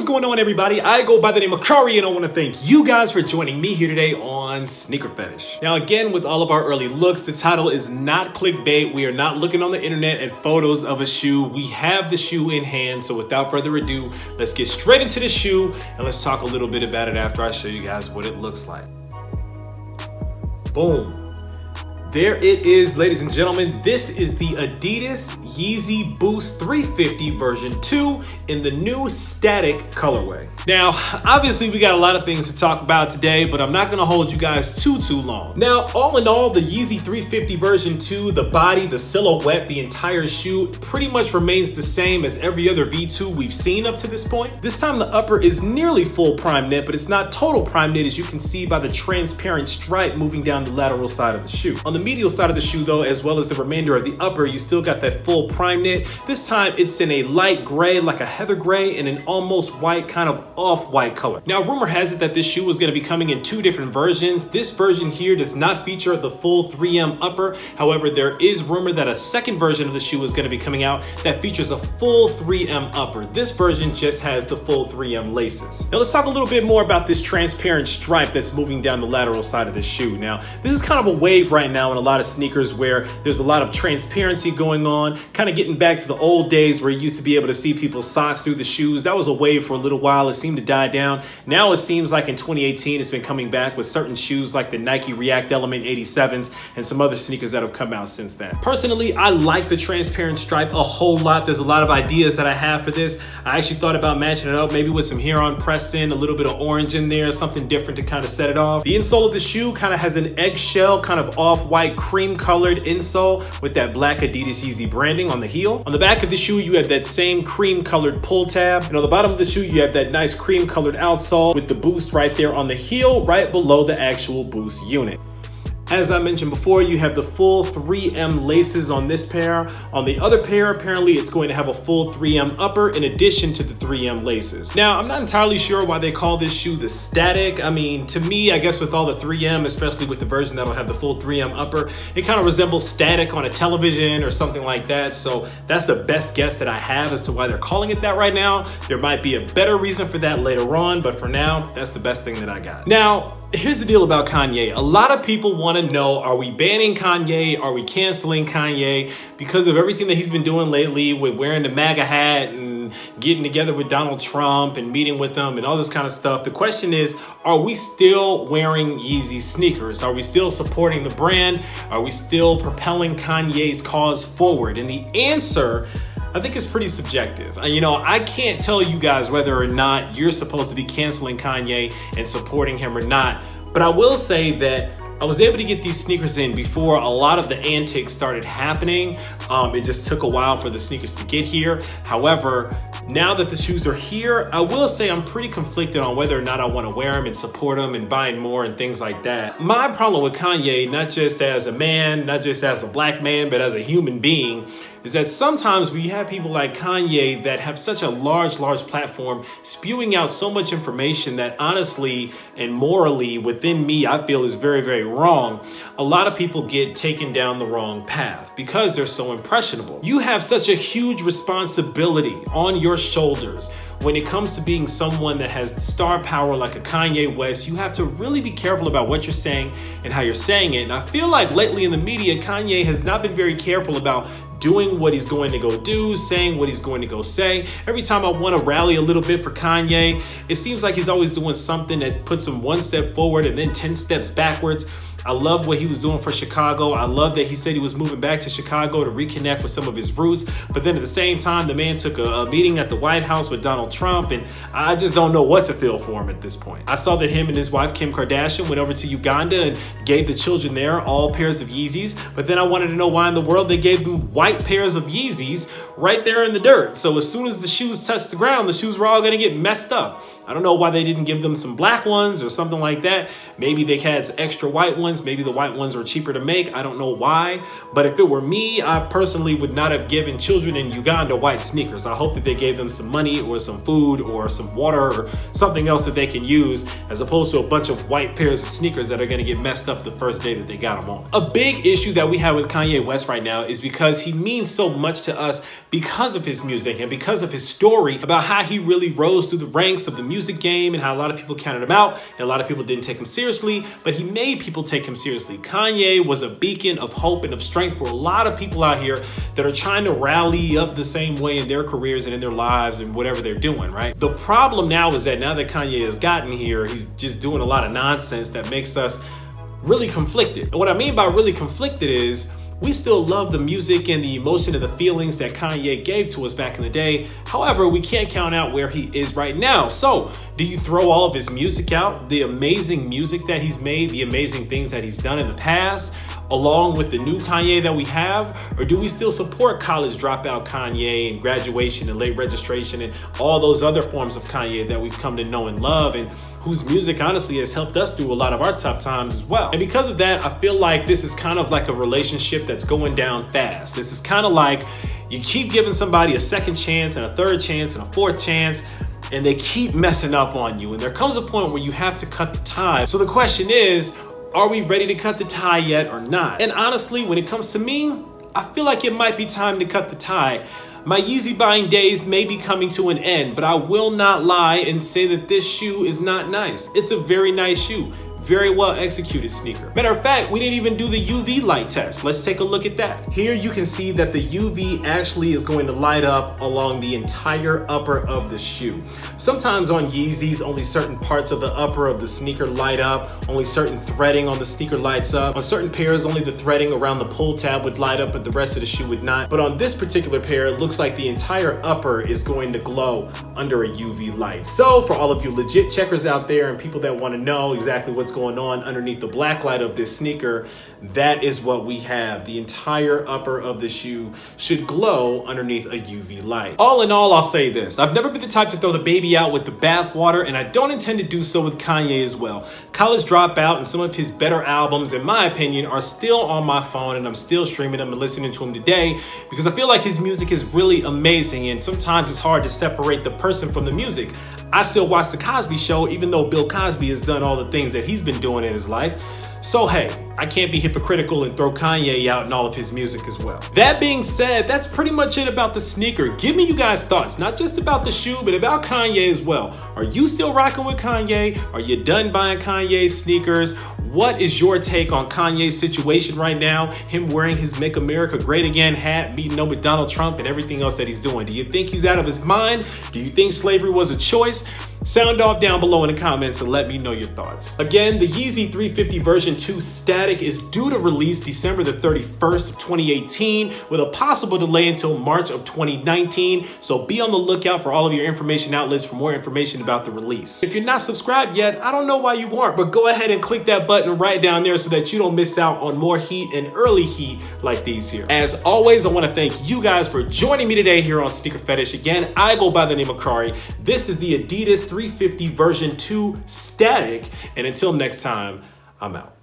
going on, everybody? I go by the name of Kari, and I want to thank you guys for joining me here today on Sneaker Fetish. Now, again, with all of our early looks, the title is not clickbait. We are not looking on the internet at photos of a shoe. We have the shoe in hand, so without further ado, let's get straight into the shoe, and let's talk a little bit about it after I show you guys what it looks like. Boom. There it is, ladies and gentlemen. This is the Adidas Yeezy Boost 350 version 2 in the new static colorway. Now, obviously we got a lot of things to talk about today, but I'm not gonna hold you guys too long. Now, all in all, the Yeezy 350 version 2, the body, the silhouette, the entire shoe pretty much remains the same as every other V2 we've seen up to this point. This time the upper is nearly full prime knit, but it's not total prime knit, as you can see by the transparent stripe moving down the lateral side of the shoe. On the medial side of the shoe though, as well as the remainder of the upper, you still got that full prime knit. This time it's in a light gray, like a heather gray, and an almost white, kind of off-white color. Now, rumor has it that this shoe is going to be coming in two different versions. This version here does not feature the full 3M upper. However, there is rumor that a second version of the shoe is going to be coming out that features a full 3M upper. This version just has the full 3M laces. Now let's talk a little bit more about this transparent stripe that's moving down the lateral side of the shoe. Now, this is kind of a wave right now in a lot of sneakers where there's a lot of transparency going on, kind of getting back to the old days where you used to be able to see people's socks through the shoes. That was a wave for a little while. It seemed to die down. Now it seems like in 2018 it's been coming back with certain shoes like the Nike React Element 87s and some other sneakers that have come out since then. Personally, I like the transparent stripe a whole lot. There's a lot of ideas that I have for this. I actually thought about matching it up maybe with some Huron Preston, a little bit of orange in there, something different to kind of set it off. The insole of the shoe kind of has an eggshell, kind of off-white cream colored insole with that black Adidas Yeezy branding on the heel. On the back of the shoe, you have that same cream colored pull tab. And on the bottom of the shoe, you have that nice cream colored outsole with the Boost right there on the heel, right below the actual Boost unit. As I mentioned before, you have the full 3M laces on this pair. On the other pair, apparently it's going to have a full 3M upper in addition to the 3M laces. Now, I'm not entirely sure why they call this shoe the static. I mean, to me, I guess with all the 3M, especially with the version that'll have the full 3M upper, it kind of resembles static on a television or something like that. So that's the best guess that I have as to why they're calling it that right now. There might be a better reason for that later on, but for now, that's the best thing that I got. Now, here's the deal about Kanye. A lot of people want to know, are we banning Kanye? Are we canceling Kanye? Because of everything that he's been doing lately with wearing the MAGA hat and getting together with Donald Trump and meeting with him and all this kind of stuff. The question is, are we still wearing Yeezy sneakers? Are we still supporting the brand? Are we still propelling Kanye's cause forward? And the answer, I think it's pretty subjective. You know, I can't tell you guys whether or not you're supposed to be canceling Kanye and supporting him or not, but I will say that I was able to get these sneakers in before a lot of the antics started happening. It just took a while for the sneakers to get here. However, now that the shoes are here, I will say I'm pretty conflicted on whether or not I want to wear them and support them and buying more and things like that. My problem with Kanye, not just as a man, not just as a black man, but as a human being, is that sometimes we have people like Kanye that have such a large platform spewing out so much information that honestly and morally within me, I feel is very wrong. A lot of people get taken down the wrong path because they're so impressionable. You have such a huge responsibility on your shoulders when it comes to being someone that has star power like a Kanye West. You have to really be careful about what you're saying and how you're saying it. And I feel like lately in the media, Kanye has not been very careful about doing what he's going to go do, saying what he's going to go say. Every time I want to rally a little bit for Kanye, it seems like he's always doing something that puts him one step forward and then 10 steps backwards. I love what he was doing for Chicago. I love that he said he was moving back to Chicago to reconnect with some of his roots. But then at the same time, the man took a meeting at the White House with Donald Trump, and I just don't know what to feel for him at this point. I saw that him and his wife, Kim Kardashian, went over to Uganda and gave the children there all pairs of Yeezys. But then I wanted to know why in the world they gave them white pairs of Yeezys right there in the dirt. So as soon as the shoes touched the ground, the shoes were all gonna get messed up. I don't know why they didn't give them some black ones or something like that. Maybe they had extra white ones. Maybe the white ones were cheaper to make. I don't know why. But if it were me, I personally would not have given children in Uganda white sneakers. I hope that they gave them some money or some food or some water or something else that they can use, as opposed to a bunch of white pairs of sneakers that are going to get messed up the first day that they got them on. A big issue that we have with Kanye West right now is because he means so much to us because of his music and because of his story about how he really rose through the ranks of the music game and how a lot of people counted him out and a lot of people didn't take him seriously, but he made people take him seriously. Kanye was a beacon of hope and of strength for a lot of people out here that are trying to rally up the same way in their careers and in their lives and whatever they're doing, right? The problem now is that now that Kanye has gotten here, he's just doing a lot of nonsense that makes us really conflicted. And what I mean by really conflicted is we still love the music and the emotion and the feelings that Kanye gave to us back in the day. However, we can't count out where he is right now. So do you throw all of his music out, the amazing music that he's made, the amazing things that he's done in the past, along with the new Kanye that we have? Or do we still support college dropout Kanye and graduation and late registration and all those other forms of Kanye that we've come to know and love, and whose music honestly has helped us through a lot of our tough times as well? And because of that, I feel like this is kind of like a relationship that's going down fast. This is kind of like you keep giving somebody a second chance and a third chance and a fourth chance, and they keep messing up on you. And there comes a point where you have to cut the tie. So the question is, are we ready to cut the tie yet or not? And honestly, when it comes to me, I feel like it might be time to cut the tie. My Yeezy buying days may be coming to an end, but I will not lie and say that this shoe is not nice. It's a very nice shoe. Very well executed sneaker. Matter of fact, we didn't even do the UV light test. Let's take a look at that. Here you can see that the UV actually is going to light up along the entire upper of the shoe. Sometimes on Yeezys, only certain parts of the upper of the sneaker light up, only certain threading on the sneaker lights up. On certain pairs, only the threading around the pull tab would light up, but the rest of the shoe would not. But on this particular pair, it looks like the entire upper is going to glow under a UV light. So for all of you legit checkers out there and people that want to know exactly what's going on underneath the black light of this sneaker, that is what we have. The entire upper of the shoe should glow underneath a UV light. All in all, I'll say this. I've never been the type to throw the baby out with the bathwater, and I don't intend to do so with Kanye as well. College Dropout and some of his better albums, in my opinion, are still on my phone, and I'm still streaming them and listening to him today because I feel like his music is really amazing, and sometimes it's hard to separate the person from the music. I still watch The Cosby Show, even though Bill Cosby has done all the things that he's been doing in his life. So hey, I can't be hypocritical and throw Kanye out in all of his music as well. That being said, that's pretty much it about the sneaker. Give me you guys' thoughts, not just about the shoe, but about Kanye as well. Are you still rocking with Kanye? Are you done buying Kanye sneakers? What is your take on Kanye's situation right now? Him wearing his Make America Great Again hat, meeting up with Donald Trump and everything else that he's doing. Do you think he's out of his mind? Do you think slavery was a choice? Sound off down below in the comments and let me know your thoughts. Again, the Yeezy 350 version 2 Static is due to release December the 31st of 2018 with a possible delay until March of 2019. So be on the lookout for all of your information outlets for more information about the release. If you're not subscribed yet, I don't know why you aren't, but go ahead and click that button right down there so that you don't miss out on more heat and early heat like these here. As always, I want to thank you guys for joining me today here on Sneaker Fetish. Again, I go by the name of Kari. This is the Adidas 350 version 2 Static, and until next time, I'm out.